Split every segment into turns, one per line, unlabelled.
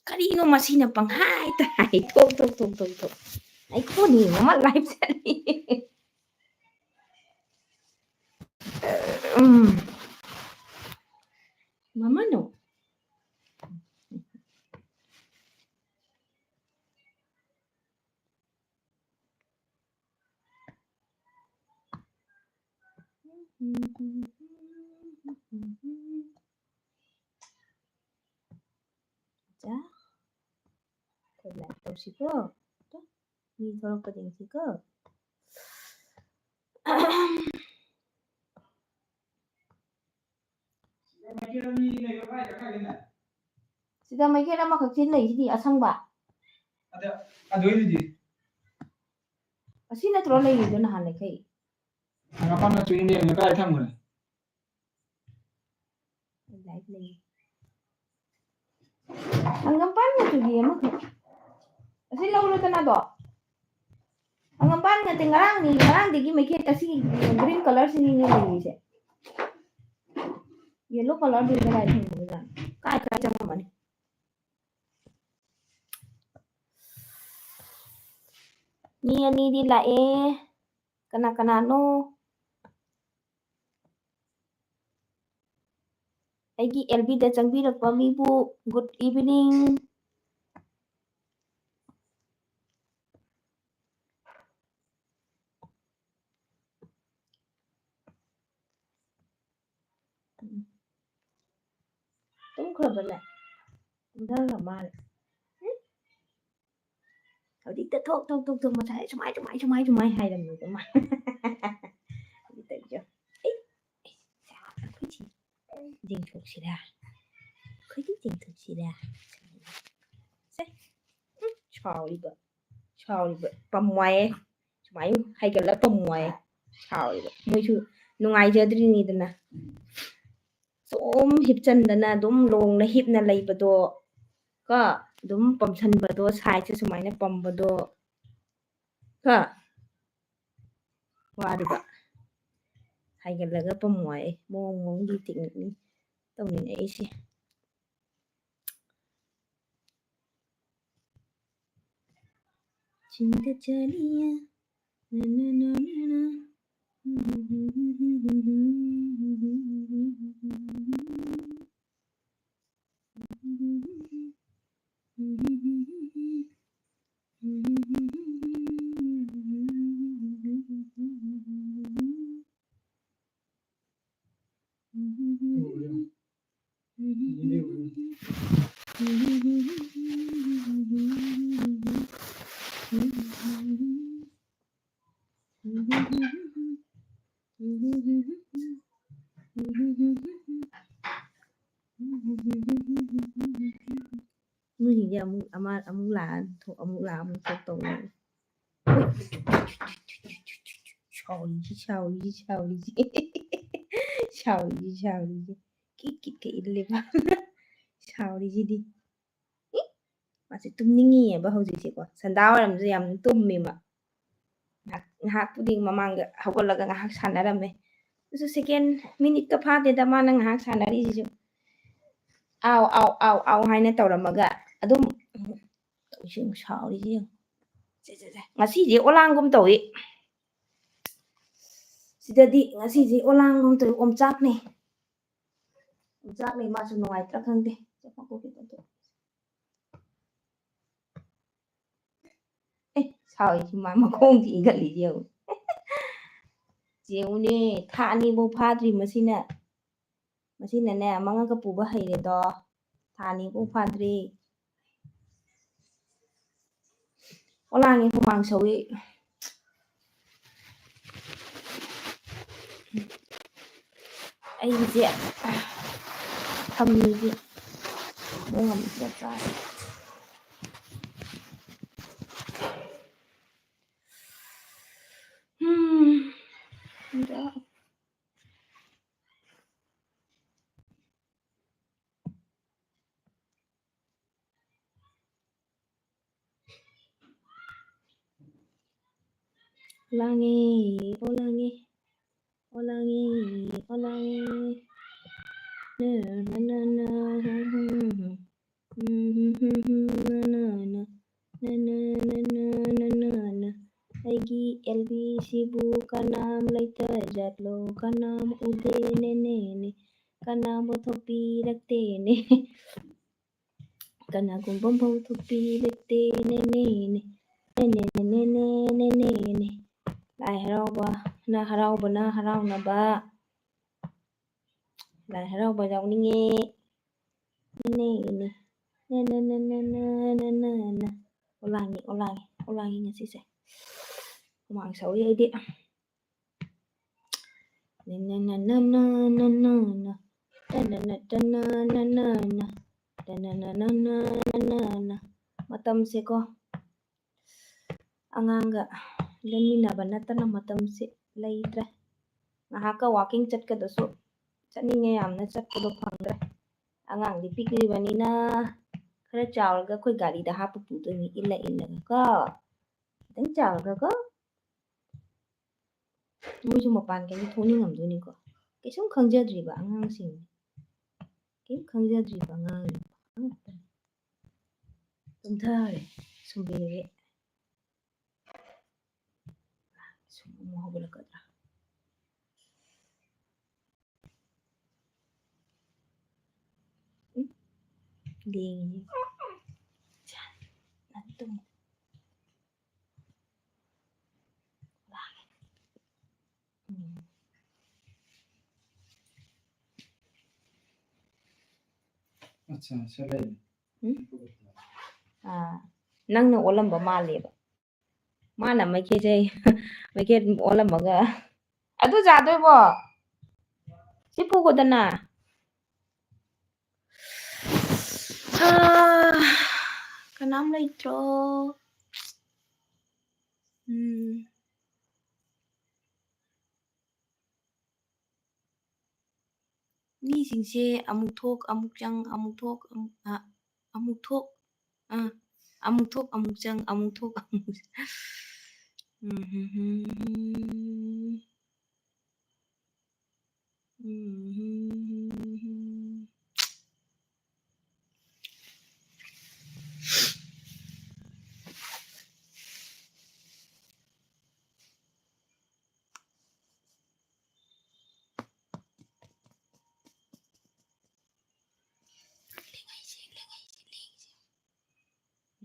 Karino masina panghay tay tok. Ay kunin naman live sali. Mama no. 자, 그래 보시고 또 이 저렇게 되시고. Sida may kira makaksin na hindi asang ba?
Ada ini di.
Asina tro lay do na hanay kay.
Apa na tuh ini yang kayak kamu?
Live lay. Hanggang paano to di mo? Asila ulo ta na do. Hanggang paano nga ngarang di may kita si green color sini ni ni. Yellow color di na live mo na. Kaya mo man. Ni di la kana aigi LB da changbirakpa mibu good evening. tumkhrabalay umdala mal Howdita thok masay sumay hay lam ni ma Howdita jo jing thok sida khơi jing thok sida say chào đi bợ pamwai sumay hay gala pamwai chào đi bợ muy chu nungai jadri ni dana hipchandana dum long na hip na leibado ka dum pamsanbado sai se sumaina pambado ka wadiba haigalaga pamwai mong di technique ni tawnin ai si cinta jaliya na Mui ya amu la thok amu thok tong chào đi kit ke ille ba chào đi di masih tumningi ba hauji se ko sandawaram je yam tummi ma ngahak puding mamanga hawalaga ngahak sanarame so second minute ka phate da mana ngahak sanari ji aw haina tawramaga adum tawsing sauri ji ngasi je olangum tawi sidadi ngasi je olangum tawi omchakni masu nuai tra khangde chapako ki to sao mà không thì gần lý chiều nè thà ni bố pha thì mà xin nè mang cái bù bá hay để đó thà ni bố pha thì có là nghe không mang xấu ấy ai gì thầm gì bố ngầm sẽ trai đó Olange, olange, olange, olange. Na na na na. Na na na na na na na. ꯑꯩꯒꯤ ꯑꯦꯜꯕꯤꯁꯤꯕꯨ ꯀꯅꯥꯝ ꯂꯩꯇꯖꯥꯠꯂꯣ ꯀꯅꯥꯝ ꯎꯗꯦꯅꯦꯅꯦ ꯀꯅꯥꯝ ꯊꯣꯛꯄꯤꯔꯛꯇꯦꯅꯦ ꯀꯅꯥꯒꯨꯝꯕꯐꯥꯎ ꯊꯣꯛꯄꯤꯔꯛꯇꯦꯅꯦꯅꯦ ꯅꯦꯅꯦꯅꯦꯅꯦꯅꯦꯅꯦ ꯂꯥꯏ ꯍꯔꯥꯎꯕꯅ ꯍꯔꯥꯎꯕꯅ ꯍꯔꯥꯎꯅꯕ ꯂꯥꯏ ꯍꯔꯥꯎꯕ ꯌꯥꯎꯅꯤꯡꯉꯦ ꯅꯦꯅꯦ ꯅꯅꯅꯅꯅꯅꯅ ꯑꯣꯂꯥꯡꯉꯤ ꯑꯣꯂꯥꯡꯉꯤ ꯑꯣꯂꯥꯡꯉꯤ ꯉꯁꯤꯁꯦ ꯍꯨꯃꯥꯡ ꯁꯧꯋꯤ ꯑꯩꯗꯤ ꯅꯅꯅꯅꯅꯅꯅ ꯇꯅꯅꯇꯅꯅꯅꯅ ꯇꯅꯅꯅꯅꯅꯅ ꯃꯇꯝꯁꯦꯀꯣ ꯑꯉꯥꯡꯒ ꯂꯦꯟꯃꯤꯟꯅꯕ ꯅꯠꯇꯅ ꯃꯇꯝꯁꯦ ꯂꯩꯇ꯭ꯔꯦ ꯉꯥꯏꯍꯥꯛꯀ ꯋꯥꯛꯀꯤꯡ ꯆꯠꯀꯗꯁꯨ ꯆꯠꯅꯤꯡꯉꯦ ꯌꯥꯝꯅ ꯆꯠꯄꯗꯣ ꯐꯪꯗ꯭ꯔꯦ ꯑꯉꯥꯡꯗꯤ ꯄꯤꯛꯂꯤꯕꯅꯤꯅ खरा चावलगा कोई गाड़ी दा हाप पुदोनी इल्ला इल्ला का खितंग चावलगा को मोइसु मपान के थोनिंग हमदोनी को केसुम खंगजद्रिबा अंगांसिंग केम खंगजद्रिबा अंगांग तुम्थारे सुबेरे सुम मोहबल कदरा देंगी nantum
अच्छा चले
ꯅꯪꯅ ꯑꯣꯜꯂꯝꯕ ꯃꯥꯜꯂꯦꯕ ꯃꯥꯅ ꯃꯩꯈꯦꯠꯁꯦ ꯃꯩꯈꯦꯠ ꯑꯣꯜꯂꯝꯃꯒ ꯑꯗꯨ ꯆꯥꯗꯣꯏꯕꯣ ꯁꯤ ꯄꯨꯒꯣꯗꯅ ꯀꯅꯥꯝ ꯂꯩꯇ꯭ꯔꯣ ꯃꯤꯁꯤꯡꯁꯦ ꯑꯃꯨꯛ ꯊꯣꯛ ꯑꯃꯨꯛ ꯆꯪ ꯑꯃꯨꯛ ꯊꯣꯛ ꯑꯃꯨꯛ ꯊꯣꯛ ꯑꯃꯨꯛ ꯊꯣꯛ ꯑꯃꯨꯛ ꯆꯪ ꯑꯃꯨꯛ ꯊꯣꯛ ꯑꯃꯨꯛ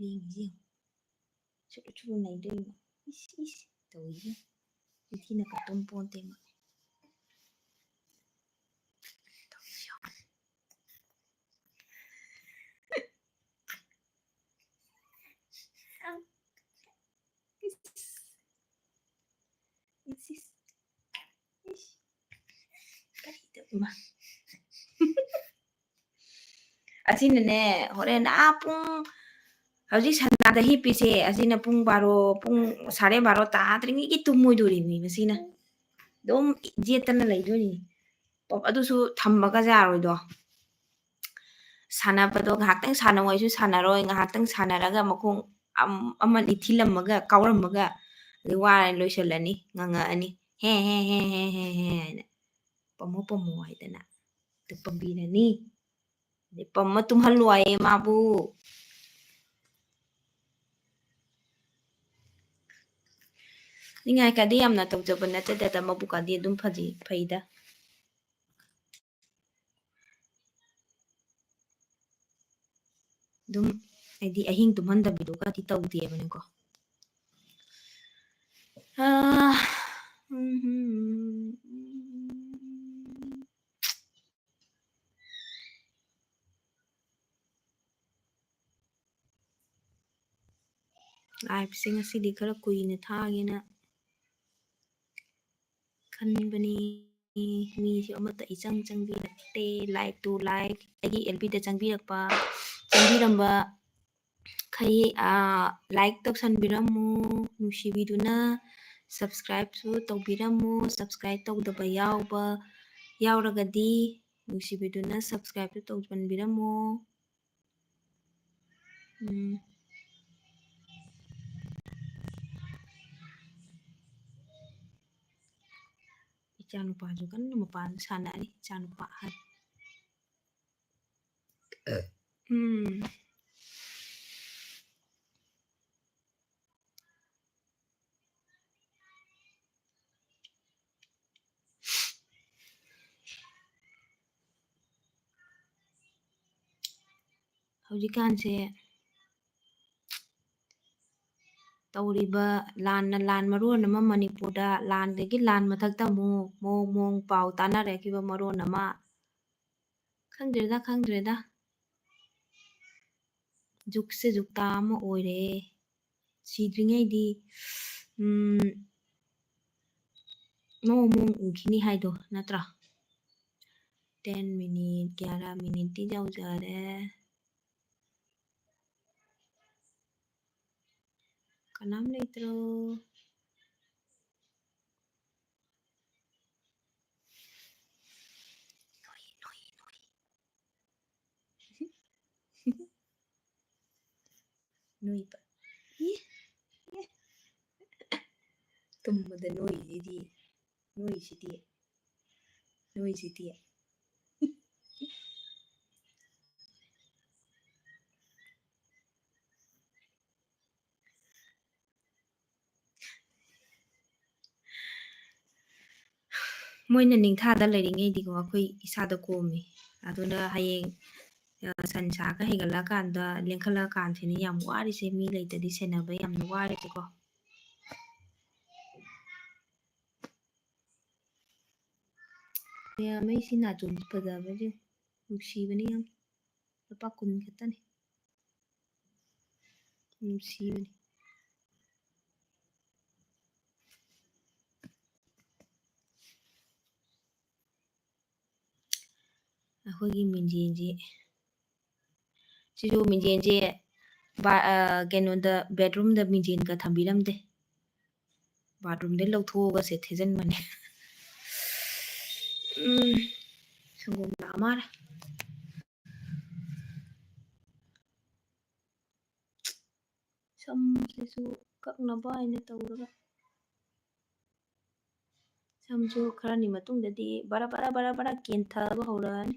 ꯂꯦꯡꯁꯤ ꯆꯨꯔꯨ ꯆꯨꯔꯨ ꯅꯩꯗꯣꯏꯕ ꯏꯁ ꯏꯁ ꯇꯧꯏꯁꯦ ꯏꯊꯤꯅ ꯀꯠꯇꯨꯝ ꯄꯣꯟꯇꯦꯃ ꯑꯁꯤꯅꯅꯦ ꯍꯣꯔꯦꯟ ꯄꯨꯡ ꯍꯧꯖꯤꯛ ꯁꯟꯅꯥꯗ ꯍꯤꯞꯄꯤꯁꯦ ꯑꯁꯤꯅ ꯄꯨꯡ 12 ꯄꯨꯡ 12:30 ꯇꯥꯗ꯭ꯔꯤꯉꯩꯒꯤ ꯇꯨꯝꯃꯣꯏꯗꯣꯔꯤꯅꯤ ꯃꯁꯤꯅ ꯑꯗꯨꯝ ꯖꯦꯠꯇꯅ ꯂꯩꯗꯣꯏꯅꯤ ꯑꯗꯨꯁꯨ ꯊꯝꯕꯒ ꯌꯥꯔꯣꯏꯗꯣ ꯁꯥꯟꯅꯕꯗꯣ ꯉꯥꯏꯍꯥꯛꯇꯪ ꯁꯥꯟꯅꯧ ꯑꯩꯁꯨ ꯁꯥꯟꯅꯔꯣꯏ ꯉꯥꯏꯍꯥꯛꯇꯪ ꯁꯥꯟꯅꯔꯒ ꯃꯈꯣꯡ ꯑꯃꯗꯤ ꯊꯤꯜꯂꯝꯃꯒ ꯀꯥꯎꯔꯝꯃꯒ ꯑꯗꯩ ꯋꯥꯔ ꯂꯣꯏꯁꯤꯜꯂꯅꯤ ꯉꯪꯉꯛꯑꯅꯤ ꯍꯦ ꯍꯦ ꯍꯦ ꯍꯦ ꯍꯦ ꯍꯦ ꯍꯥꯏꯅ ꯄꯝꯃꯣ ꯄꯝꯃꯣ ꯍꯥꯏꯗꯅ ꯑꯗꯨ ꯄꯝꯕꯤꯔꯅꯤ ꯑꯗꯩ ꯄꯝꯃ ꯇꯨꯝꯍꯜꯂꯨ ꯍꯥꯏꯌꯦ ꯃꯥꯕꯨ ꯅꯤꯡꯉꯥꯏꯀꯗꯤ ꯌꯥꯝꯅ ꯇꯧꯖꯕ ꯅꯠꯇꯦꯗ ꯃꯕꯨꯛꯀꯗꯤ ꯑꯗꯨꯝ ꯐꯩꯗ ꯑꯗꯨꯝ ꯍꯥꯏꯗꯤ ꯑꯍꯤꯡ ꯇꯨꯝꯍꯟꯗꯕꯤꯗꯣꯒꯗꯤ ꯇꯧꯗꯦꯕꯅꯦꯀꯣ ꯂꯥꯏꯐꯁꯦ ꯉꯁꯤꯗꯤ ꯈꯔ ꯀꯨꯏꯅ ꯊꯥꯒꯦꯅ ꯈꯟꯕꯅꯤ ꯃꯤꯁꯨ ꯑꯃꯠꯇ ꯏꯆꯪ ꯆꯪꯕꯤꯔꯛꯇꯦ ꯂꯥꯏꯛꯇꯨ ꯂꯥꯏꯛ ꯑꯩꯒꯤ ꯑꯦꯜꯕꯤꯗ ꯆꯪꯕꯤꯔꯝꯕ ꯈꯩ ꯂꯥꯏꯛ ꯇꯧꯁꯟꯕꯤꯔꯝꯃꯨ ꯅꯨꯡꯁꯤꯕꯤꯗꯨꯅ ꯁꯕꯁꯀ꯭ꯔꯥꯏꯕꯁꯨ ꯇꯧꯕꯤꯔꯝꯃꯨ ꯁꯕꯁꯀ꯭ꯔꯥꯏꯕ ꯇꯧꯗꯕ ꯌꯥꯎꯔꯒꯗꯤ ꯅꯨꯡꯁꯤꯕꯤꯗꯨꯅ ꯁꯕꯁꯀ꯭ꯔꯥꯏꯕꯁꯨ ꯇꯧꯁꯟꯕꯤꯔꯝꯃꯨ ꯏꯆꯥꯅꯨꯄꯥꯁꯨ ꯀꯟꯅ ꯃꯄꯥꯟꯗ ꯁꯥꯟꯅꯔꯤ ꯏꯆꯥꯅꯨꯄꯥ ꯑꯍꯟ ꯍꯧꯖꯤꯛꯀꯥꯟꯁꯦ ꯇꯧꯔꯤꯕ ꯂꯥꯟꯅ ꯂꯥꯟ ꯃꯔꯣꯟ ꯑꯃ ꯃꯅꯤꯄꯨꯔꯗ ꯂꯥꯟꯗꯒꯤ ꯂꯥꯟ ꯃꯊꯛꯇ ꯑꯃꯨꯛ ꯃꯑꯣꯡ ꯄꯥꯎ ꯇꯥꯟꯅꯔꯛꯈꯤꯕ ꯃꯔꯣꯟ ꯑꯃ ꯈꯪꯗ꯭ꯔꯦꯗ ꯖꯨꯛꯁꯦ ꯖꯨꯛꯇꯥ ꯑꯃ ꯑꯣꯏꯔꯦ ꯁꯤꯗ꯭ꯔꯤꯉꯩꯗꯤ ꯃꯑꯣꯡ ꯎꯈꯤꯅꯤ ꯍꯥꯏꯗꯣ ꯅꯠꯇ꯭ꯔꯥ 10 ꯃꯤꯅꯤꯠ 11 ꯃꯤꯅꯤꯠꯇꯤ ꯌꯧꯖꯔꯦ ꯀꯅꯥꯝ ꯂꯩꯇ꯭ꯔꯣ ꯅꯣꯏꯕ ꯇꯨꯝꯕꯗ ꯅꯣꯏꯁꯤꯗꯤ ꯃꯣꯏꯅ ꯅꯤꯡꯊꯥꯗ ꯂꯩꯔꯤꯉꯩꯗꯤꯀꯣ ꯑꯩꯈꯣꯏ ꯏꯁꯥꯗ ꯀꯣꯝꯃꯤ ꯑꯗꯨꯅ ꯍꯌꯦꯡ ꯁꯟꯁꯥꯒ ꯍꯩꯒꯠꯂꯛꯑꯀꯥꯟꯗ ꯂꯦꯡꯈꯠꯂꯛꯑꯀꯥꯟꯁꯤꯅꯤ ꯌꯥꯝ ꯋꯥꯔꯤꯁꯦ ꯃꯤ ꯂꯩꯇꯗꯤ ꯁꯦꯟꯅꯕ ꯌꯥꯝꯅ ꯋꯥꯔꯤꯁꯦꯀꯣ ꯃꯌꯥꯝꯁꯤ ꯅꯥꯆꯣꯝ ꯐꯖꯕꯁꯦ ꯅꯨꯡꯁꯤꯕꯅꯤ ꯌꯥꯝ ꯂꯨꯄꯥ 10 ꯈꯛꯇꯅꯤ ꯅꯨꯡꯁꯤꯕꯅꯤ ꯑꯩꯈꯣꯏꯒꯤ ꯃꯤꯡꯖꯦꯟꯁꯤ ꯁꯤꯁꯨ ꯃꯤꯡꯖꯦꯟꯁꯦ ꯀꯩꯅꯣꯗ ꯕꯦꯠꯔꯨꯝꯗ ꯃꯤꯡꯖꯦꯟꯒ ꯊꯝꯕꯤꯔꯝꯗꯦ ꯕꯥꯠꯔꯨꯝꯗꯩ ꯂꯧꯊꯣꯛꯑꯒ ꯊꯦꯖꯤꯟꯕꯅꯦ ꯁꯪꯒꯣꯝ ꯂꯥꯛꯑ ꯃꯥꯜꯂꯦ ꯁꯝꯁꯤꯁꯨ ꯀꯛꯅꯕ ꯍꯥꯏꯅ ꯇꯧꯔꯒ ꯁꯝꯁꯨ ꯈꯔꯅꯤ ꯃꯇꯨꯡꯗꯗꯤ ꯕꯔꯥ ꯀꯦꯟꯊꯕ ꯍꯧꯔꯛꯑꯅꯤ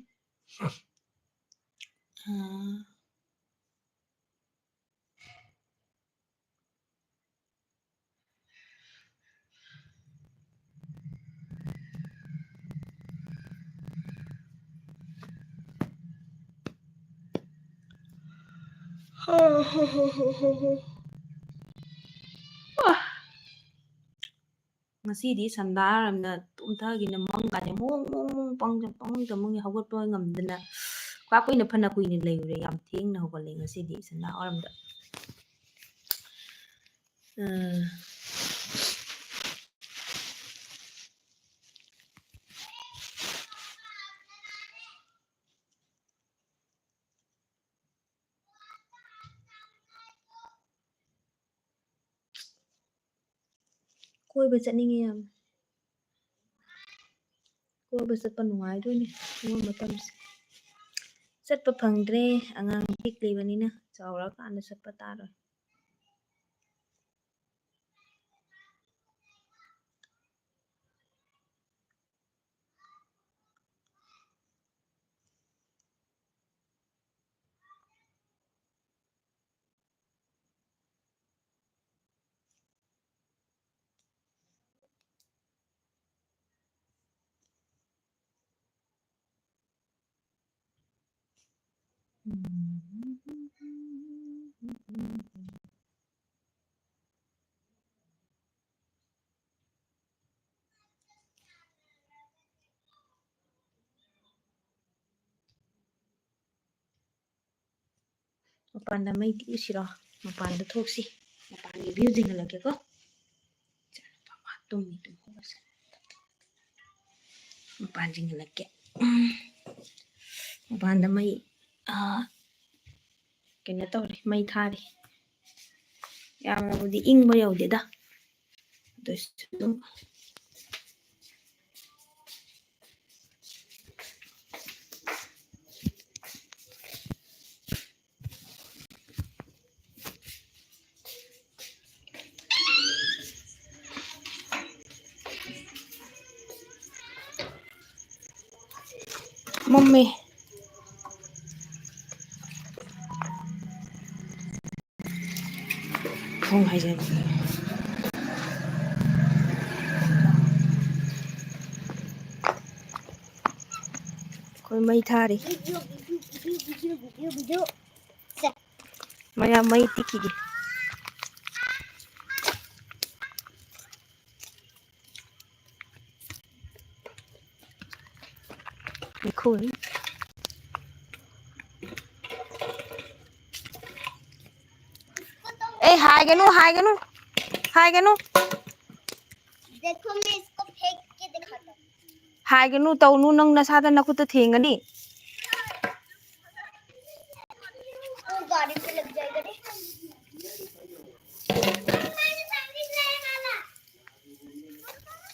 ꯉꯁꯤꯗꯤ ꯁꯟꯗꯥꯔꯝꯅ ꯇꯨꯝꯊꯒꯤꯅ ꯃꯪꯒꯥꯁꯦ ꯃꯣꯡ ꯄꯪꯃꯪ ꯍꯧꯒꯠꯄ ꯉꯝꯗꯅ ꯐꯅ ꯀꯨꯏꯅ ꯂꯩꯔꯨꯔꯦ ꯌꯥꯝ ꯊꯦꯡꯅ ꯍꯧꯒꯠꯂꯦ ꯉꯁꯤꯗꯤ ꯁꯟꯗꯥ ꯋꯥꯏꯔꯝꯗ ꯀꯣꯏꯕ ꯆꯠꯅꯤꯡꯉꯦ ꯌꯥꯝ ꯀꯣꯏꯕ ꯆꯠꯄ ꯅꯨꯡꯉꯥꯏꯗꯣꯏꯅꯦ ꯁꯤꯒꯨꯝꯕ ꯃꯇꯝꯁꯦ ꯆꯠꯄ ꯐꯪꯗ꯭ꯔꯦ ꯑꯉꯥꯡ ꯄꯤꯛꯂꯤꯕꯅꯤꯅ ꯆꯥꯎꯔꯛꯑꯀꯥꯟꯗ ꯆꯠꯄ ꯇꯥꯔꯦ ꯃꯄꯥꯟꯗ ꯃꯩ ꯇꯤꯛꯎꯁꯤꯔꯣ ꯃꯄꯥꯟꯗ ꯊꯣꯛꯁꯤ ꯃꯄꯥꯟꯒꯤ ꯚ꯭ꯌꯨ ꯌꯦꯡꯍꯜꯂꯛꯀꯦꯀꯣ ꯇꯨꯝꯃꯤ ꯃꯄꯥꯟ ꯌꯦꯡꯍꯜꯂꯛꯀꯦ ꯃꯄꯥꯟꯗ ꯃꯩ ꯀꯩꯅꯣ ꯇꯧꯔꯤ ꯃꯩ ꯊꯥꯔꯤ ꯌꯥꯝꯅꯕꯨꯗꯤ ꯏꯪꯕ ꯌꯧꯗꯦꯗ ꯑꯗꯨꯏꯁꯨ ꯑꯗꯨꯝ ꯃꯝꯃꯦ ꯊꯣꯡ ꯍꯥꯏꯖꯟꯕ ꯑꯩꯈꯣꯏ ꯃꯩ ꯊꯥꯔꯤ ꯃꯌꯥꯝ ꯃꯩ ꯇꯤꯛꯈꯤꯒꯦ ꯈꯣꯏ ए हाइगनु हाइगनु हाइगनु
देखो मैं इसको फेंक के दिखाता हूँ
हाइगनु तौनु नंग नसादा नखुत थेंगनी
वो गाड़ी पे लग जाएगा रे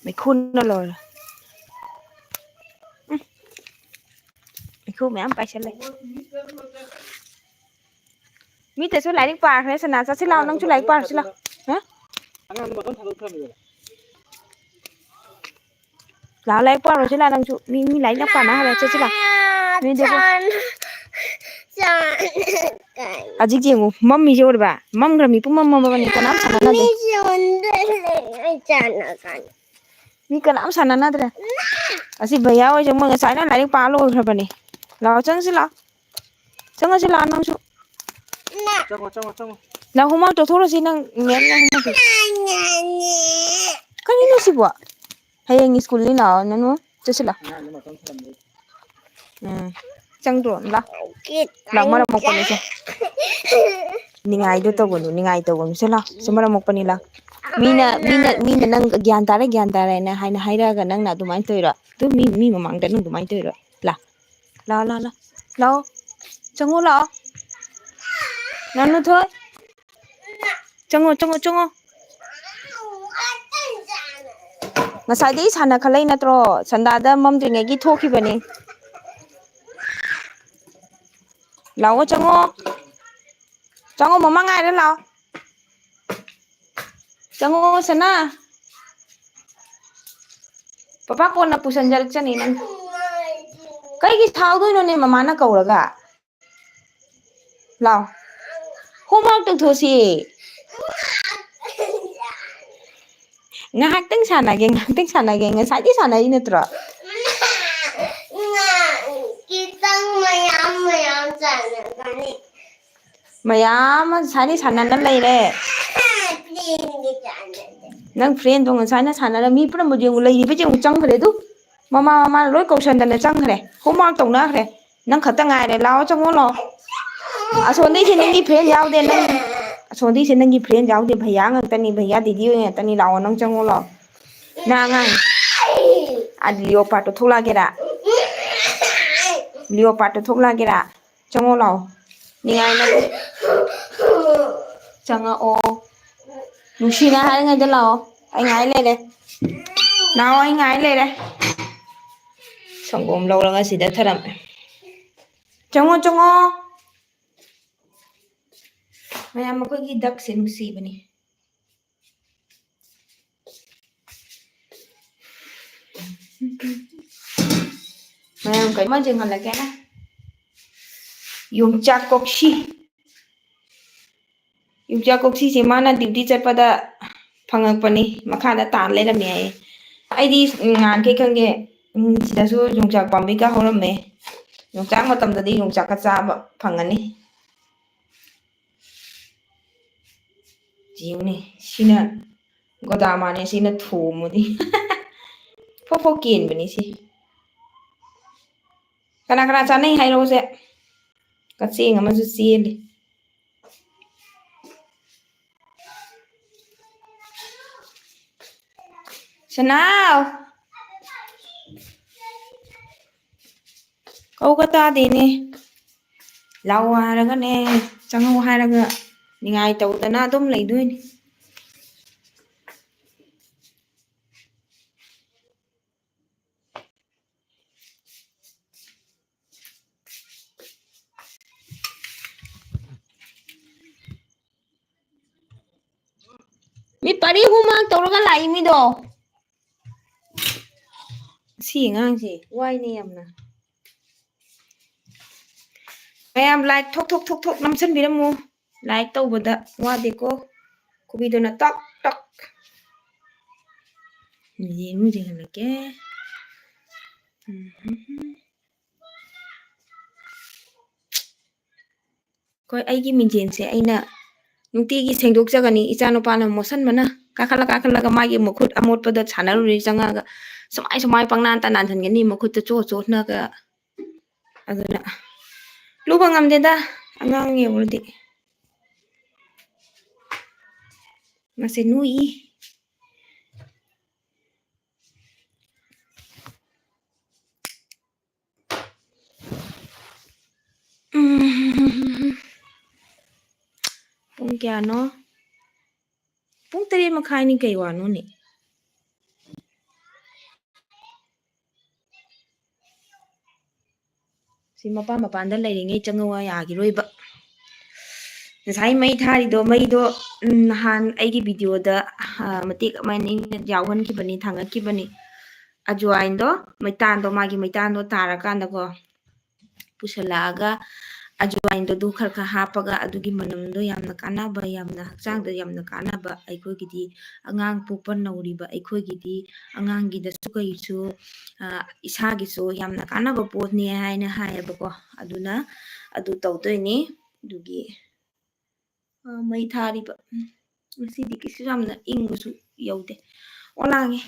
मैं खून न लोर मैं खून मैं am पैसे ले मी तेसु लाइक पार है सना सा सिलाओ नंग चु लाइक पार सिला हैं लाओ लाइक पार सिला नंग चु मी लाइक ना पाना है बच्चे सिला मी देखो अजी जेंगो मम्मी जोरबा मम ग्रमी पु मम बनी कनाम सना दे मी कनाम सना ना दे असी भैया होय जे मंग साइना लाइक पा लो खरबनी लाओ चंग सिला चंग सिला नंग चु ना हुमा तो थोड़ा सी नंग नेम ना हुमा कनी नो सिबो हयेंग स्कूल नि लाओ ननु चसिला चंग दो ला ला मरा मकनी से निंगाई दो तगोनु निंगाई तगोनु से ला से मरा मकनी ला मीना नंग ज्ञान तारे ना हाइना हाइरागा नंग ना दुमाइन तोइरा तु मी ममांग दा नंग दुमाइन तोइरा ला ला ला ला लाओ चंगो लाओ ननु थोय चंगो चंगो चंगो ngसाइदि साना खलै नत्रो संदादा ममद्रिङैगि थोखिबनि लाओ चंगो चंगो ममा ngaire लाओ चंगो सना पापा कोना पुसंजल चनी नंग कईगि थाउदोइनो ने ममा ना कौरगा लाओ होमवर्क तो थोसी ngahakting sanage ngसाइदि सानाइ नत्रो
kitang mayam sana kani
मयाम साइदि सानाना लैरे नंग फ्रेंड दो ngसाइना सानारा मी पुरा मुजेंगु लैरिबे जेंगु चंगखरे दु ममा लोय कौसनदना चंगखरे होमवर्क तौनाखरे नंग खता ngaire लाओ चंगो लाओ असोंदे से नंगी फ्रेंड यावदे नंग असोंदे से नंगी फ्रेंड यावदे भैया ngतनी भैया दीदी ngतनी लाओ नंग चंगो लाओ ना ngang लियो पाटो थोला गेरा लियो पाटो थोला गेरा चंगो लाओ निंगाई ना चंगा ओ नुसीना हाय ngai da लाओ ai ngai लेरे लाओ ai ngai लेरे संगोम लौरगा सिदा थरम चंगो चंगो मैम मखोगी दक से नुसीबनी मैम कई मजेंग हलके ना युंगचाक कोक्सी से माना ड्यूटी चटपदा फंगकपनी मखादा तान लेरमे आइदी ngan के खंगे सिदासु युंगचाक पांबी का होरमे युंगचाक मतमददी युंगचाक का चाबा फंगनी जीवनी सिना गोदामाने सिना थोमुदी फोफो केनबनी सी कना कना चानै हाइरोसे कचेंग अमसु चेली सनाव कौगता देने लाओ हारगने चंगो हारगा निंगाई तौदना अदुम लैदोइनी मी परी होमवर्क तौरगा लाई मिदो सी ngang si wai ni yamna ꯃꯌꯥꯝ ꯂꯥꯏꯛ ꯊꯣꯛ ꯅꯝꯁꯟꯕꯤꯔꯝꯃꯨ ꯂꯥꯏꯛ ꯇꯧꯕꯗ ꯋꯥꯗꯦꯀꯣ ꯈꯨꯕꯤꯗꯨꯅ ꯇꯛ ꯇꯛ ꯌꯦꯡꯍꯜꯂꯛꯀꯦ ꯍꯣꯏ ꯑꯩꯒꯤ ꯃꯤꯡꯖꯦꯟꯁꯦ ꯑꯩꯅ ꯅꯨꯡꯇꯤꯒꯤ ꯁꯦꯡꯗꯣꯛꯆꯒꯅꯤ ꯏꯆꯥꯅꯨꯄꯥꯅ ꯃꯣꯠꯁꯟꯕꯅ ꯀꯥꯈꯠꯂꯒ ꯃꯥꯒꯤ ꯃꯈꯨꯠ ꯑꯃꯣꯠꯄꯗ ꯁꯥꯟꯅꯔꯨꯔꯤ ꯆꯪꯉꯛꯑꯒ ꯁꯨꯃꯥꯏ ꯄꯪꯅꯥꯟꯇ ꯅꯥꯟꯍꯟꯒꯅꯤ ꯃꯈꯨꯠꯇ ꯆꯣꯠꯅꯒ ꯑꯗꯨꯅ ꯂꯨꯕ ꯉꯝꯗꯦꯗ ꯑꯉꯥꯡ ꯌꯧꯔꯗꯤ ꯃꯁꯤ ꯅꯨꯏ ꯄꯨꯡ ꯀꯌꯥꯅꯣ ꯄꯨꯡ 3:30ꯅꯤ ꯀꯩ ꯋꯥꯅꯣꯅꯦ ꯁꯤ ꯃꯄꯥꯟꯗ ꯂꯩꯔꯤꯉꯩ ꯆꯪꯉꯧ ꯌꯥꯒꯤꯔꯣꯏꯕ ꯉꯁꯥꯏ ꯃꯩ ꯊꯥꯔꯤꯗꯣ ꯃꯩꯗꯣ ꯅꯍꯥꯟ ꯑꯩꯒꯤ ꯚꯤꯗꯤꯑꯣꯗ ꯃꯇꯦꯛ ꯑꯃ ꯌꯥꯎꯍꯟꯈꯤꯕꯅꯤ ꯊꯥꯡꯒꯠꯈꯤꯕꯅꯤ ꯑꯖꯋꯥꯏꯟꯗꯣ ꯃꯥꯒꯤ ꯃꯩꯇꯥꯟꯗꯣ ꯇꯥꯔꯀꯥꯟꯗꯀꯣ ꯄꯨꯁꯜꯂꯛꯑꯒ ꯑꯖꯋꯥꯏꯟꯗꯣ ꯑꯗꯨ ꯈꯔ ꯍꯥꯞꯄꯒ ꯑꯗꯨꯒꯤ ꯃꯅꯝꯗꯣ ꯌꯥꯝꯅ ꯀꯥꯟꯅꯕ ꯌꯥꯝꯅ ꯍꯛꯆꯥꯡꯗ ꯌꯥꯝꯅ ꯀꯥꯟꯅꯕ ꯑꯩꯈꯣꯏꯒꯤꯗꯤ ꯑꯉꯥꯡ ꯄꯣꯛꯄ ꯅꯧꯔꯤꯕ ꯑꯩꯈꯣꯏꯒꯤꯗꯤ ꯑꯉꯥꯡꯒꯤꯗꯁꯨ ꯀꯩꯁꯨ ꯏꯁꯥꯒꯤꯁꯨ ꯌꯥꯝꯅ ꯀꯥꯟꯅꯕ ꯄꯣꯠꯅꯤ ꯍꯥꯏꯅ ꯍꯥꯏꯌꯦꯕꯀꯣ ꯑꯗꯨꯅ ꯑꯗꯨ ꯇꯧꯗꯣꯏꯅꯤ ꯑꯗꯨꯒꯤ ꯃꯩ ꯊꯥꯔꯤꯕ ꯉꯁꯤꯗꯤ ꯀꯩꯁꯨ ꯌꯥꯝꯅ ꯏꯪꯕꯁꯨ ꯌꯧꯗꯦ ꯑꯣꯂꯥꯡꯉꯦ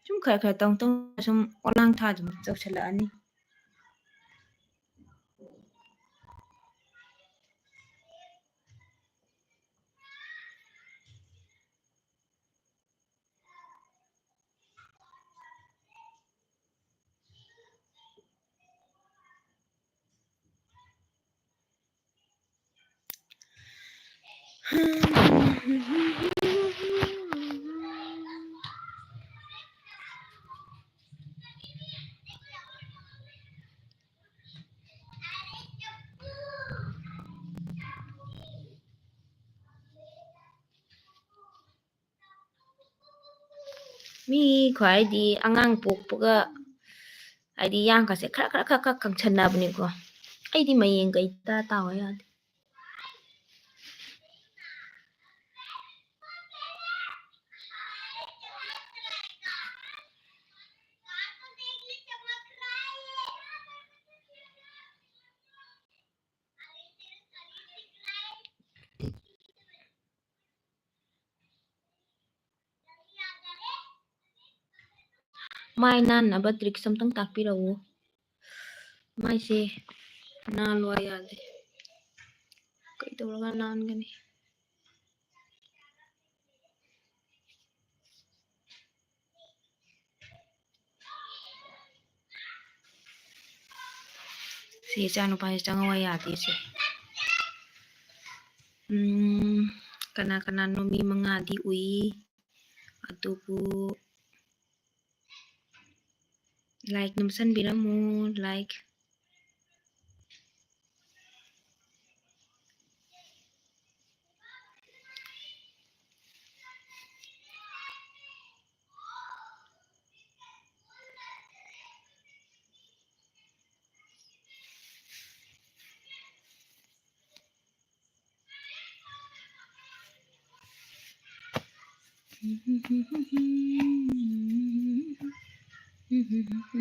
ꯁꯨꯝ ꯈꯔ ꯇꯧ ꯁꯨꯝ ꯑꯣꯂꯥꯡ ꯊꯥ ꯁꯨꯝ ꯆꯧꯁꯜꯂꯛꯑꯅꯤ ꯃꯤ ꯈ꯭ꯋꯥꯏꯗꯤ ꯑꯉꯥꯡ ꯄꯣꯛꯄꯒ ꯍꯥꯏꯗꯤ ꯌꯥꯡꯒꯁꯦ ꯈꯔ ꯀꯪꯁꯟꯅꯕꯅꯦꯀꯣ ꯑꯩꯗꯤ ꯃꯌꯦꯡꯒ ꯏꯇꯥ ꯇꯥꯎ ꯌꯥꯗꯦ ꯃꯥꯏ ꯅꯥꯟꯅꯕ ꯇ꯭ꯔꯤꯛꯁ ꯑꯝꯇꯪ ꯇꯥꯛꯄꯤꯔꯛꯎ ꯃꯥꯏꯁꯦ ꯅꯥꯜꯂꯣ ꯌꯥꯗꯦ ꯀꯩꯗꯧꯔꯒ ꯅꯥꯟꯒꯅꯤ ꯁꯤ ꯏꯆꯥꯅꯨꯄꯥꯁꯦ ꯆꯪꯉꯧ ꯌꯥꯗꯦꯁꯦ ꯀꯅꯥꯅꯣ ꯃꯤ 5ꯗꯤ ꯎꯏ ꯑꯗꯨꯕꯨ ꯂꯥꯏꯛ ꯅꯝꯁꯟꯕꯤꯔꯝꯃꯨ ꯂꯥꯏꯛ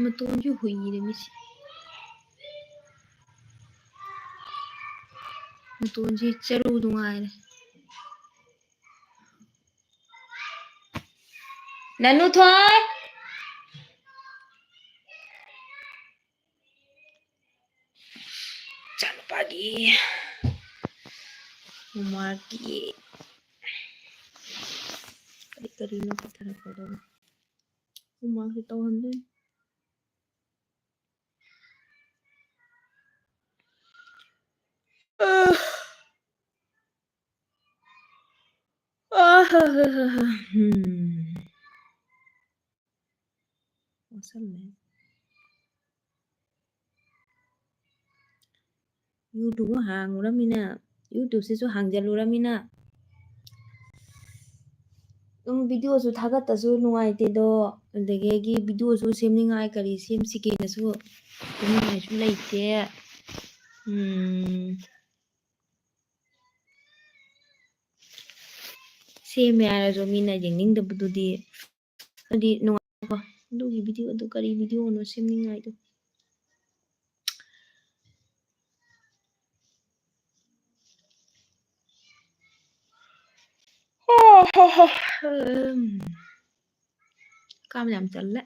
ꯃꯇꯣꯟꯁꯨ ꯍꯨꯏꯔꯦ ꯃꯤꯁꯤ ꯃꯇꯣꯟꯁꯤ ꯆꯔꯨꯗꯨ ꯉꯥꯏꯔꯦ ꯅꯅꯨꯊꯣꯏ ꯏꯆꯥꯅꯨꯄꯥꯒꯤ ꯃꯃꯥꯒꯤ ꯀꯔꯤꯅꯣ ꯄꯤꯊꯔꯛꯀꯗꯕ ꯍꯣꯝꯋꯥꯔꯛꯁꯦ ꯇꯧꯍꯟꯗꯣꯏꯅꯤ ꯋꯥꯁꯜꯂꯦ ꯌꯨꯇꯨꯕ ꯍꯥꯡꯉꯨꯔꯃꯤꯅ ꯌꯨꯇꯨꯕꯁꯤꯁꯨ ꯍꯥꯡꯖꯜꯂꯨꯔꯃꯤꯅ ꯑꯗꯨꯝ ꯚꯤꯗꯤꯑꯣꯁꯨ ꯊꯥꯒꯠꯇꯁꯨ ꯅꯨꯡꯉꯥꯏꯇꯦꯗꯣ ꯑꯗꯒꯤ ꯚꯤꯗꯤꯑꯣꯁꯨ ꯁꯦꯝꯅꯤꯡꯉꯥꯏ ꯀꯔꯤ ꯁꯦꯝꯁꯤꯒꯦꯅꯁꯨ ꯁꯦꯝꯅꯤꯡꯉꯥꯏꯁꯨ ꯂꯩꯇꯦ ꯁꯦꯝꯃꯦ ꯍꯥꯏꯔꯁꯨ ꯃꯤꯅ ꯌꯦꯡꯅꯤꯡꯗꯕꯗꯨꯗꯤ ꯑꯗꯨꯗꯤ ꯅꯨꯡꯉꯥꯏꯀꯣ ꯑꯗꯨꯒꯤ ꯚꯤꯗꯤꯑꯣꯗꯣ ꯀꯔꯤ ꯚꯤꯗꯤꯑꯣꯅꯣ ꯁꯦꯝꯅꯤꯡꯉꯥꯏꯗꯣ ꯀꯥꯝ ꯌꯥꯝ ꯆꯜꯂꯦ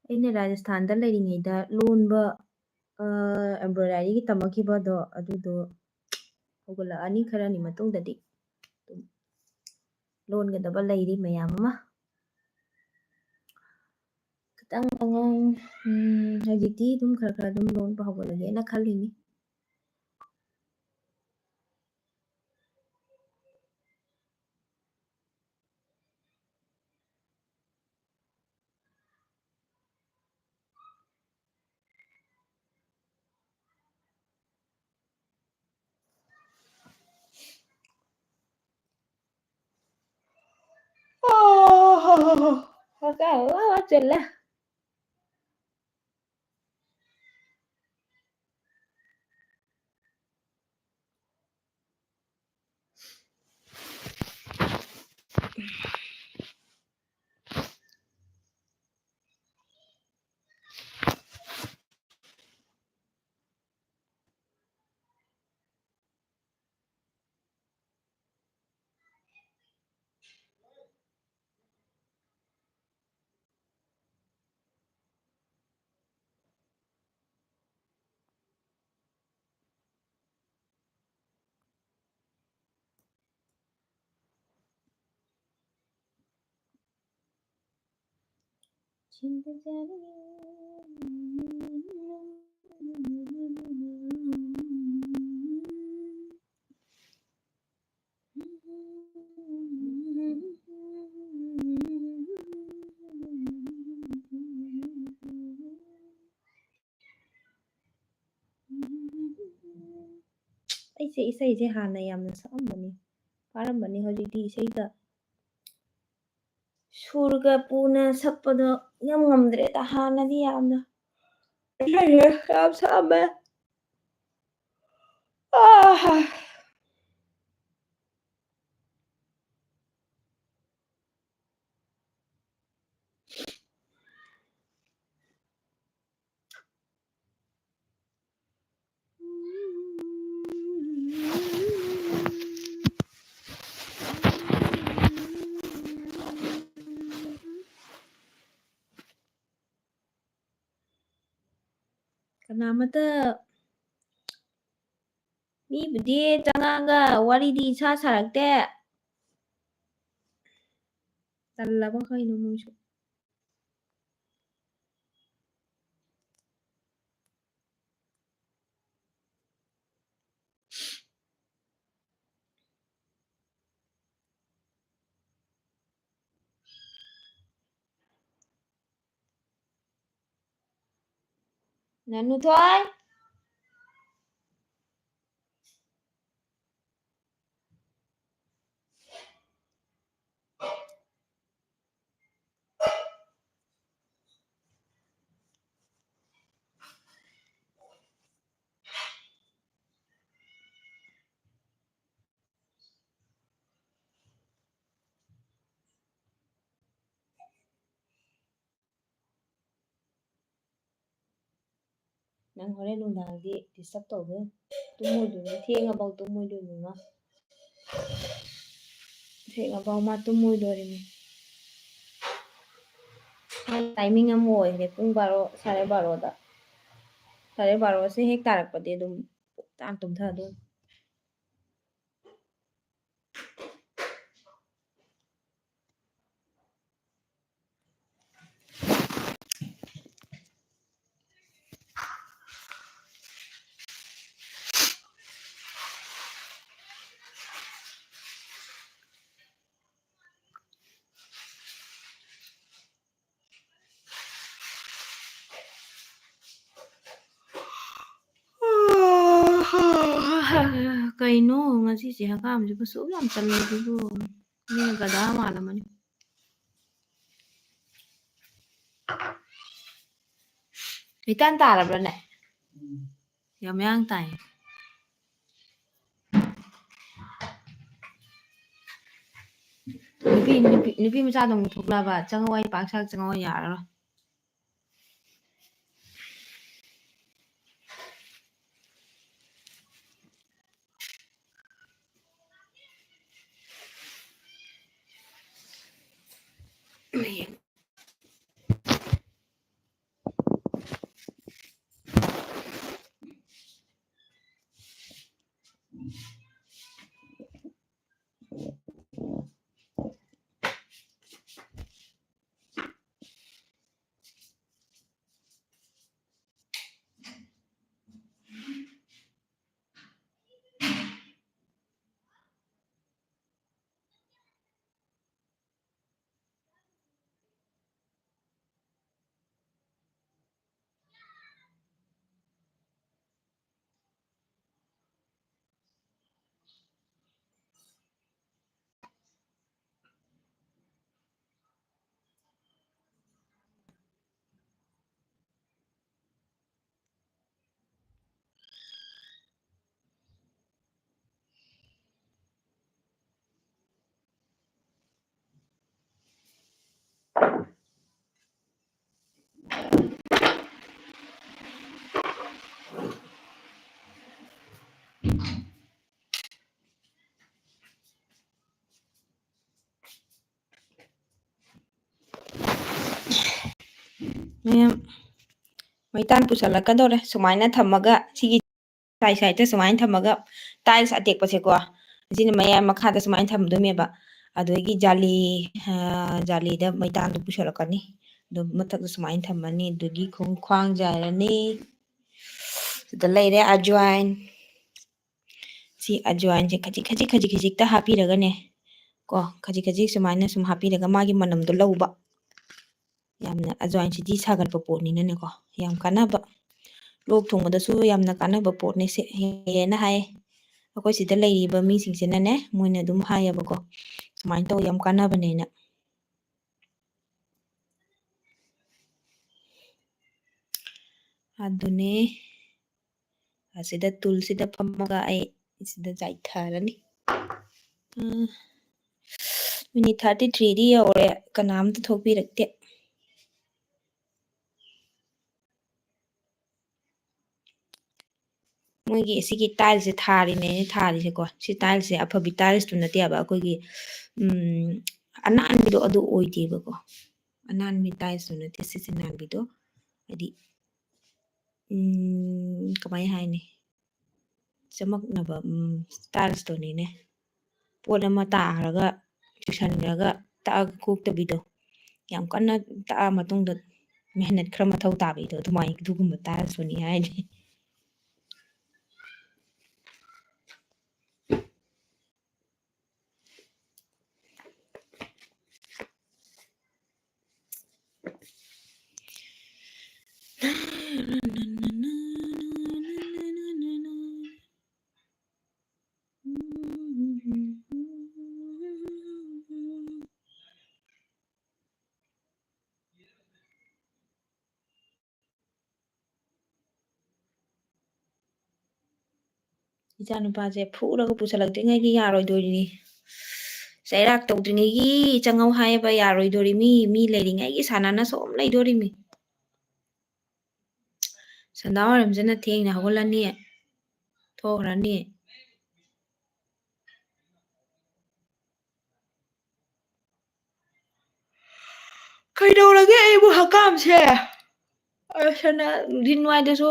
ꯑꯩꯅ ꯔꯥꯖꯁꯊꯥꯟꯗ ꯂꯩꯔꯤꯉꯩꯗ ꯂꯣꯟꯕ ꯑꯦꯝꯕ꯭ꯔꯣꯏꯗꯔꯤꯒꯤ ꯇꯝꯃꯛꯈꯤꯕꯗꯣ ꯑꯗꯨꯗꯣ ꯍꯧꯒꯠꯂꯛꯑꯅꯤ ꯈꯔꯅꯤ ꯃꯇꯨꯡꯗꯗꯤ ꯑꯗꯨꯝ ꯂꯣꯟꯒꯗꯕ ꯂꯩꯔꯤ ꯃꯌꯥꯝ ꯑꯃ ꯈꯤꯇꯪ ꯑꯉꯥꯡ ꯍꯧꯖꯤꯛꯇꯤ ꯑꯗꯨꯝ ꯈꯔ ꯈꯔ ꯑꯗꯨꯝ ꯂꯣꯟꯕ ꯍꯧꯒꯠꯂꯒꯦꯅ ꯈꯜꯂꯤꯅꯤ hakaam ꯆꯜꯂꯦ ꯑꯩꯁꯦ ꯏꯁꯩꯁꯦ ꯍꯥꯟꯅ ꯌꯥꯝꯅ ꯁꯛꯑꯝꯕꯅꯤ ꯐꯥꯔꯝꯕꯅꯤ ꯍꯧꯖꯤꯛꯇꯤ ꯏꯁꯩꯗ ꯁꯨꯔꯒ ꯄꯨꯅ ꯁꯛꯄꯗꯣ ꯌꯥꯝ ꯉꯝꯗ꯭ꯔꯦꯗ ꯍꯥꯟꯅꯗꯤ ꯌꯥꯝꯅ ꯌꯥꯝ ꯁꯛꯑꯝꯃꯦ ꯀꯅꯥꯃꯇ ꯃꯤꯕꯨꯗꯤ ꯆꯪꯉꯛꯑꯒ ꯋꯥꯔꯤꯗꯤ ꯏꯁꯥ ꯁꯥꯔꯛꯇꯦ ꯇꯜꯂꯕ ꯀꯩꯅꯣ ꯃꯣꯏꯁꯨ ꯅꯅꯨꯊꯣꯏ ꯅꯪ ꯍꯣꯔꯦꯟ ꯅꯨꯡꯗꯥꯡꯗꯤ ꯗꯤꯁꯇꯔꯕ ꯇꯧꯗꯣꯏ ꯇꯨꯝꯃꯣꯏꯗꯣꯏꯅꯤ ꯊꯦꯡꯉꯐꯥꯎ ꯇꯨꯝꯃꯣꯏꯗꯣꯏꯅꯤ ꯊꯦꯡꯉꯐꯥꯎ ꯃꯥ ꯇꯨꯝꯃꯣꯏꯗꯣꯔꯤꯅꯤ ꯇꯥꯏꯃꯤꯡ ꯑꯃ ꯑꯣꯏꯈ꯭ꯔꯦ ꯄꯨꯡ ꯕꯥꯔꯣ ꯁꯥꯔꯦ ꯕꯥꯔꯣꯁꯦ ꯍꯦꯛ ꯇꯥꯔꯛꯄꯗꯤ ꯑꯗꯨꯝ ꯇꯨꯝꯊꯗꯣꯏꯅꯤ ꯀꯩꯅꯣ ꯉꯁꯤꯁꯦ ꯍꯀꯥꯝꯁꯤꯕꯨ ꯁꯨꯛ ꯌꯥꯝ ꯆꯜꯂꯤꯁꯤꯕꯨ ꯃꯤꯅ ꯒꯙꯥ ꯃꯥꯜꯂꯝꯃꯅꯤ ꯏꯇꯥꯟ ꯇꯥꯔꯕ꯭ꯔꯅꯦ ꯌꯥꯝ ꯃꯌꯥꯡ ꯇꯥꯏ ꯅꯨꯄꯤ ꯃꯆꯥꯗꯣ ꯑꯃꯨꯛ ꯊꯣꯛꯂꯛꯑꯕ ꯆꯪꯉꯛꯑꯣ ꯑꯩ ꯄꯥꯛ ꯁꯥꯛ ꯆꯪꯉꯛꯑꯣ ꯌꯥꯔꯔꯣꯏ ꯃꯌꯥꯝ ꯃꯩꯇꯥꯟ ꯄꯨꯁꯜꯂꯛꯀꯗꯧꯔꯦ ꯁꯨꯃꯥꯏꯅ ꯊꯝꯃꯒ ꯁꯤꯒꯤ ꯁꯥꯏꯗꯇ ꯁꯨꯃꯥꯏꯅ ꯊꯝꯃꯒ ꯇꯥꯏꯜꯁ ꯑꯇꯦꯛꯄꯁꯦꯀꯣ ꯑꯁꯤꯅ ꯃꯌꯥꯝ ꯃꯈꯥꯗ ꯁꯨꯃꯥꯏꯅ ꯊꯝꯗꯣꯏꯅꯦꯕ ꯑꯗꯒꯤ ꯖꯥꯂꯤꯗ ꯃꯩꯇꯥꯟꯗꯣ ꯄꯨꯁꯜꯂꯛꯀꯅꯤ ꯑꯗꯨ ꯃꯊꯛꯇ ꯁꯨꯃꯥꯏꯅ ꯊꯝꯃꯅꯤ ꯑꯗꯨꯒꯤ ꯈ꯭ꯋꯥꯡ ꯖꯥꯏꯔꯅꯤ ꯁꯤꯗ ꯂꯩꯔꯦ ꯑꯖꯋꯥꯏꯟ ꯁꯤ ꯑꯖꯋꯥꯏꯟꯁꯦ ꯈꯖꯤꯛꯇ ꯍꯥꯞꯄꯤꯔꯒꯅꯦ ꯀꯣ ꯈꯖꯤꯛ ꯁꯨꯃꯥꯏꯅ ꯁꯨꯝ ꯍꯥꯞꯄꯤꯔꯒ ꯃꯥꯒꯤ ꯃꯅꯝꯗꯣ ꯂꯧꯕ ꯌꯥꯝꯅ ꯑꯖꯋꯥꯏꯟꯁꯤꯗꯤ ꯁꯥꯒꯠꯄ ꯄꯣꯠꯅꯤꯅꯅꯦꯀꯣ ꯌꯥꯝ ꯀꯥꯟꯅꯕ ꯂꯣꯛ ꯊꯨꯡꯕꯗꯁꯨ ꯌꯥꯝꯅ ꯀꯥꯟꯅꯕ ꯄꯣꯠꯅꯤ ꯍꯦꯟꯅ ꯍꯥꯏꯌꯦ ꯑꯩꯈꯣꯏ ꯁꯤꯗ ꯂꯩꯔꯤꯕ ꯃꯤꯁꯤꯡꯁꯤꯅꯅꯦ ꯃꯣꯏꯅ ꯑꯗꯨꯝ ꯍꯥꯏꯌꯦꯕꯀꯣ ꯁꯨꯃꯥꯏꯅ ꯇꯧ ꯌꯥꯝ ꯀꯥꯟꯅꯕꯅꯦꯅ ꯑꯗꯨꯅꯦ ꯑꯁꯤꯗ ꯇꯨꯜꯁꯤꯗ ꯐꯝꯃꯒ ꯑꯩ ꯁꯤꯗ ꯆꯥꯏꯊꯔꯅꯤ ꯃꯤꯅꯤꯠ 33ꯗꯤ ꯌꯧꯔꯦ ꯀꯅꯥꯝꯇ ꯊꯣꯛꯄꯤꯔꯛꯇꯦ ꯃꯣꯏꯒꯤ ꯑꯁꯤꯒꯤ ꯇꯥꯏꯜꯁꯦ ꯊꯥꯔꯤꯁꯦꯀꯣ ꯁꯤ ꯇꯥꯏꯜꯁꯦ ꯑꯐꯕꯤ ꯇꯥꯏꯜꯁꯇꯨ ꯅꯠꯇꯦꯕ ꯑꯩꯈꯣꯏꯒꯤ ꯑꯅꯥꯟꯕꯤꯗꯣ ꯑꯗꯨ ꯑꯣꯏꯗꯦꯕꯀꯣ ꯑꯅꯥꯟꯕꯤ ꯇꯥꯏꯜꯁꯇꯨ ꯅꯠꯇꯦ ꯁꯤꯁꯦ ꯅꯥꯟꯕꯤꯗꯣ ꯍꯥꯏꯗꯤ ꯀꯃꯥꯏ ꯍꯥꯏꯅꯤ ꯆꯃꯛꯅꯕ ꯇꯥꯏꯜꯁꯇꯨꯅꯤꯅꯦ ꯄꯣꯠ ꯑꯃ ꯇꯥꯈ꯭ꯔꯒ ꯆꯨꯁꯟꯈ꯭ꯔꯒ ꯇꯛꯑꯒ ꯀꯣꯛꯇꯕꯤꯗꯣ ꯌꯥꯝ ꯀꯟꯅ ꯇꯛꯑ ꯃꯇꯨꯡꯗ ꯃꯦꯍꯅꯠ ꯈꯔ ꯃꯊꯧ ꯇꯥꯕꯤꯗꯣ ꯑꯗꯨꯒꯨꯝꯕ ꯇꯥꯏꯜꯁꯇꯨꯅꯤ ꯍꯥꯏꯗꯤ ꯏꯆꯥ ꯅꯨꯄꯥꯁꯦ ꯐꯨꯔꯒ ꯄꯨꯁꯜꯂꯛꯇ꯭ꯔꯤꯉꯩꯒꯤ ꯌꯥꯔꯣꯏꯗꯣꯔꯤꯅꯤ ꯆꯩꯔꯥꯛ ꯇꯧꯗ꯭ꯔꯤꯉꯩꯒꯤ ꯆꯪꯉꯧ ꯍꯥꯏꯕ ꯌꯥꯔꯣꯏꯗꯣꯔꯤ ꯃꯤ ꯂꯩꯔꯤꯉꯩꯒꯤ ꯁꯥꯟꯅꯅ ꯁꯨꯝ ꯂꯩꯗꯣꯔꯤꯃꯤ ꯁꯟꯗꯥ ꯋꯥꯏꯔꯝꯁꯤꯅ ꯊꯦꯡꯅ ꯍꯧꯒꯠꯂꯅꯤ ꯊꯣꯛꯈ꯭ꯔꯅꯤ ꯀꯩꯗꯧꯔꯒꯦ ꯑꯩꯕꯨ ꯍꯀꯥꯝꯁꯦ ꯅꯨꯡꯊꯤꯟꯋꯥꯏꯗꯁꯨ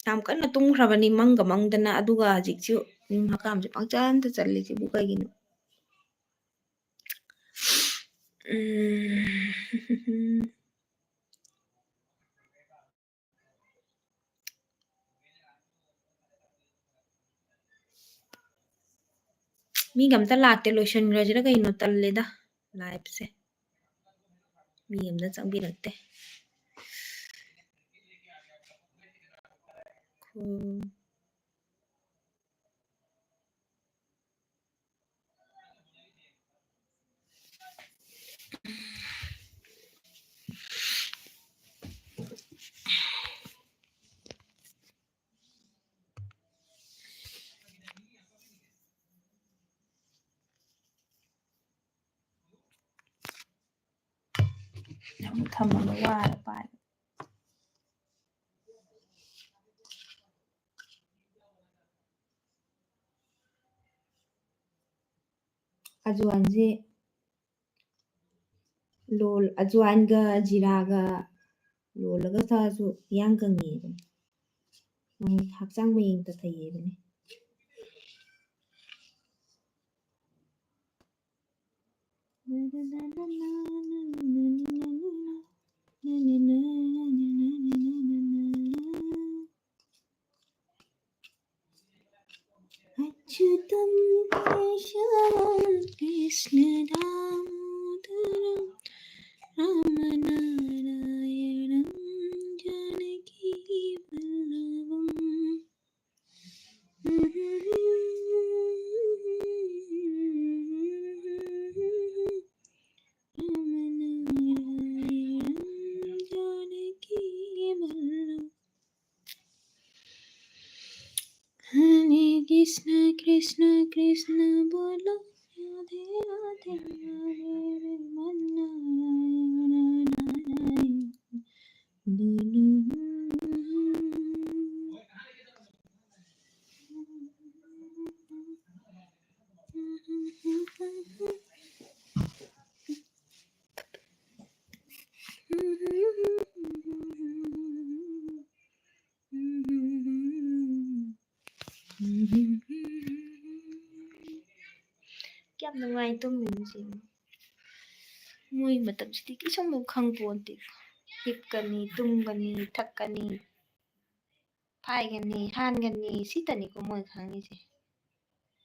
ꯌꯥꯝ ꯀꯟꯅ ꯇꯨꯝꯈ꯭ꯔꯕꯅꯤ ꯃꯪꯗꯅ ꯑꯗꯨꯒ ꯍꯧꯖꯤꯛꯁꯨ ꯍꯀꯥꯝꯁꯦ ꯄꯪꯆꯟꯗ ꯆꯜꯂꯤꯁꯤꯕꯨ ꯀꯩꯒꯤꯅꯣ ꯃꯤꯒ ꯑꯝꯇ ꯂꯥꯛꯇꯦ ꯂꯣꯏꯁꯤꯟꯈ꯭ꯔꯁꯤꯔ ꯀꯩꯅꯣ ꯇꯜꯂꯦꯗ ꯂꯥꯏꯐꯁꯦ ꯃꯤ ꯑꯝꯇ ꯆꯪꯕꯤꯔꯛꯇꯦ ꯑꯃꯨꯛ ꯊꯝꯃꯒ ꯋꯥꯔ ꯄꯥꯏ ꯑꯖꯋꯥꯟꯁꯦ ꯑꯖꯋꯥꯟꯒ ꯖꯤꯔꯥꯒ ꯂꯣꯜꯂꯒ ꯊꯛꯑꯁꯨ ꯏꯌꯥꯡ ꯀꯪꯉꯦꯕꯅꯤ ꯍꯛꯆꯥꯡ ꯃꯌꯦꯡ ꯇꯊꯩꯌꯦꯕꯅꯤ अच्युतं केशवं कृष्णदामोदरं रामनारायणं जानकीवल्लभम् रामनारायणं जानकीवल्लभम् हरे कृष्ण कृष्ण कृष्ण बोलो राधे राधे हरे मन नारायण नारायण बोलो ꯌꯥꯝ ꯅꯨꯡꯉꯥꯏ ꯇꯨꯝꯃꯤꯁꯦ ꯃꯣꯏ ꯃꯇꯝꯁꯤꯗꯤ ꯀꯩꯁꯨꯝ ꯈꯪꯄꯣꯟꯇꯦ ꯍꯤꯞꯀꯅꯤ ꯇꯨꯝꯒꯅꯤ ꯊꯛꯀꯅꯤ ꯐꯥꯏꯒꯅꯤ ꯍꯥꯟꯒꯅꯤ ꯁꯤꯇꯅꯤꯀꯣ ꯃꯣꯏ ꯈꯪꯉꯤꯁꯦ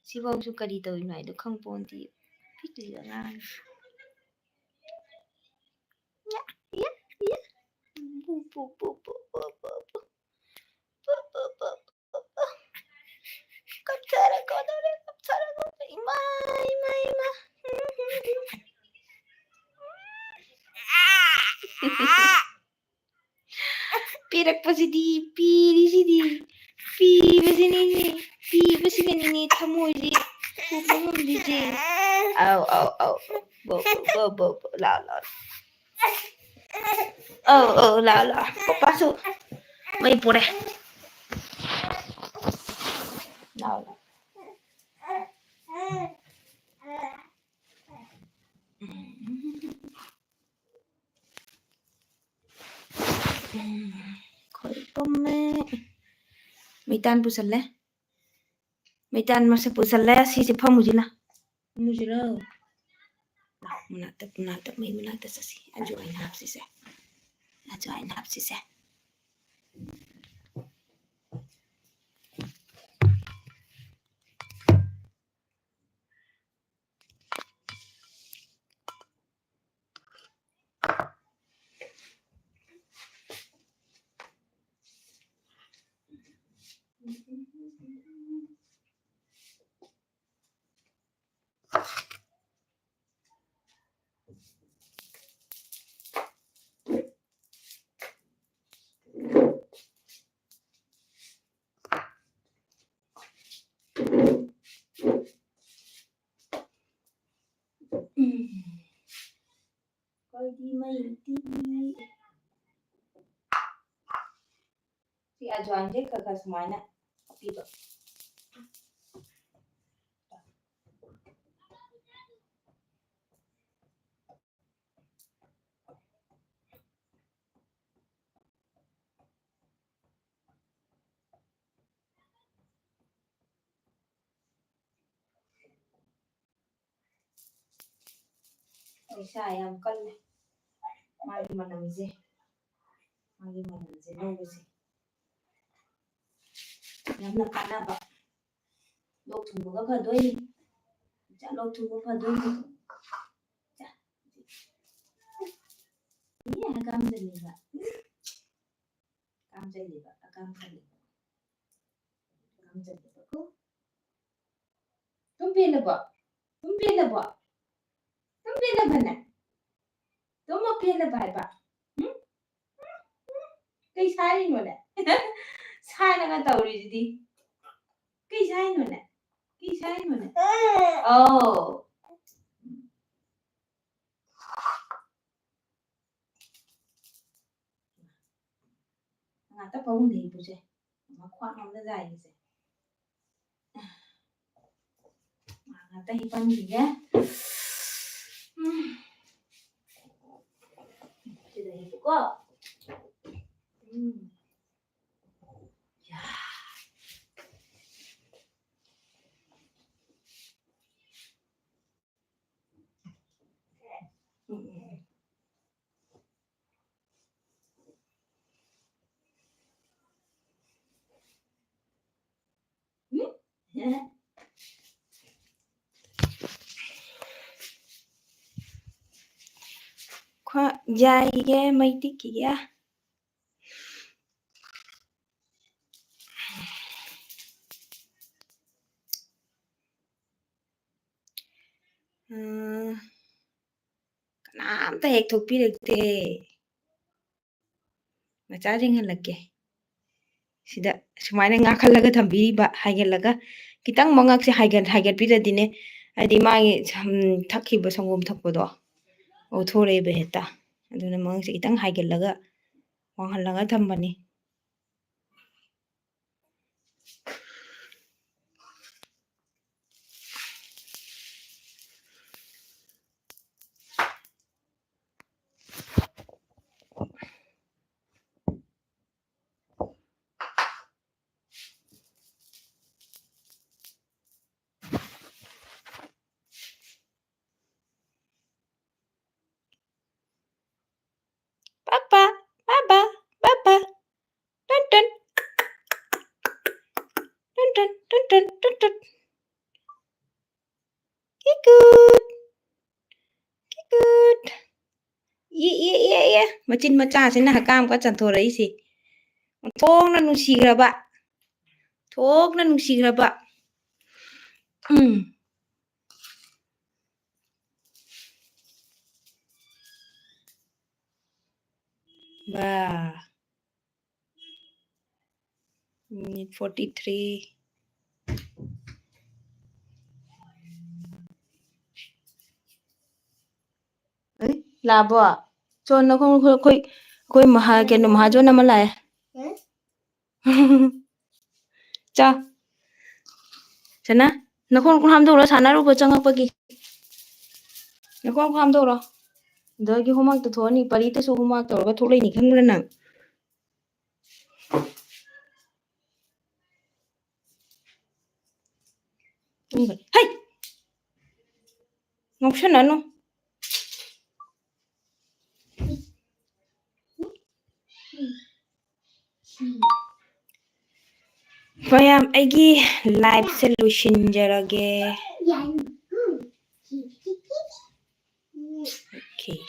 ꯁꯤꯐꯧꯁꯨ ꯀꯔꯤ ꯇꯧꯔꯤꯅꯣ ꯍꯥꯏꯗꯣ ꯈꯪꯄꯣꯟꯇꯦ ꯄꯤꯛꯂꯤꯕ ꯑꯉꯥꯡ 이마 삐락빠지디 삐리시디 삐በ시니니 삐በ시니니 타모이지 뽀뽀문디지 아우 뭐 라라 라라 뽀빠수 mấy bố đây nào khỏi bom mấy tan busal래 mấy tan mà sẽ busal래 si sẽ phong mujina mujina nào menatap mấy menatap sasi ajuin hapsi se coi đi mày đi si ajuan je kakak semuanya tapi itu sayang kan magi manamze nobuse yamna kanaba lok thumba phadoi cha lok thumba phadoi cha ye agam jaliba ko tum pila ba na tum pila ba ba kai sai no ne sai na ga tauri di kai sai no ne oh ꯉꯥꯛꯇ ꯄꯥꯕꯨꯡꯗ ꯍꯤꯞꯄꯨꯁꯦ ꯃꯈ꯭ꯋꯥꯡ ꯑꯝꯗ ꯌꯥꯏꯒꯤꯁꯦ ꯉꯥꯛꯇ ꯍꯤꯞꯄꯟꯈꯤꯒꯦ sida hipuko. Ya. Khoa dài ghê mây tí kìa. Kanaamta hek thokpirꯛꯇꯦ. Macha rinhalake. Sida sumaina ngakhalaga thambiriba haigellaga kitang mangakse haigatpiradine adi magi thakhiba sangom thakpado othorebe heta aduna mangse kitang haigellaga wanghallaga thambani Papa, Baba, Baba, dun dun, dun dun, dun dun, dun dun. Kikut, kikut. Iya. Macin macha sina hakam ka chanthorei si. Thongna nungsigraba. Thongna nungsigraba. Bah. Minute 43. Labo. So na koi mahajon naman lae. Cha. Sana. Nakon kun hamdo ra sana ru bachang pagi. Nakon kun hamdo ra. Dagi homak to thoni pari te so homak to ga tholai ni khang na. Hai. Ngokshan ano. Bayam aigi live solution jarage. Okay.